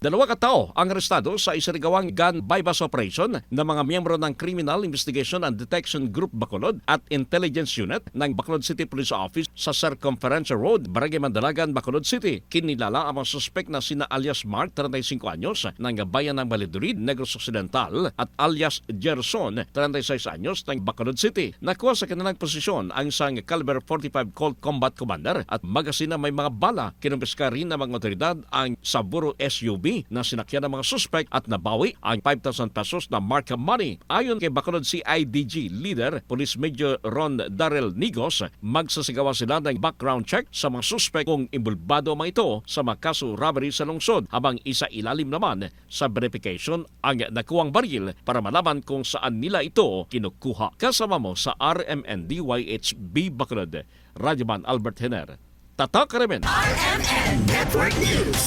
Dalawa katao ang arestado sa isinagawang gun bypass operation ng mga miyembro ng Criminal Investigation and Detection Group Bacolod at Intelligence Unit ng Bacolod City Police Office sa Circumferential Road, Barangay Mandalagan, Bacolod City. Kinilala ang mga suspek na sina alias Mark, 35 anyos, ng bayan ng Balidurid, Negros Occidental at alias Gerson, 36 anyos, ng Bacolod City. Nakuha sa kanilang posisyon ang isang caliber 45 Colt Combat Commander at magasin na may mga bala. Kinumpiska rin ng mga otoridad ang Saburo SUV na sinakyan ng mga suspek at nabawi ang 5,000 pesos na marka money. Ayon kay Bacolod CIDG Leader Police Major Ron Darrell Nigos, magsasagawa sila ng background check sa mga suspek kung imbulbado mga ito sa mga kaso robbery sa lungsod, habang isa ilalim naman sa verification ang nakuwang baril para malaman kung saan nila ito kinukuha. Kasama mo sa RMNDYHB Bacolod, Radyoman Albert Hener. Tatak Remen. RMN Network News.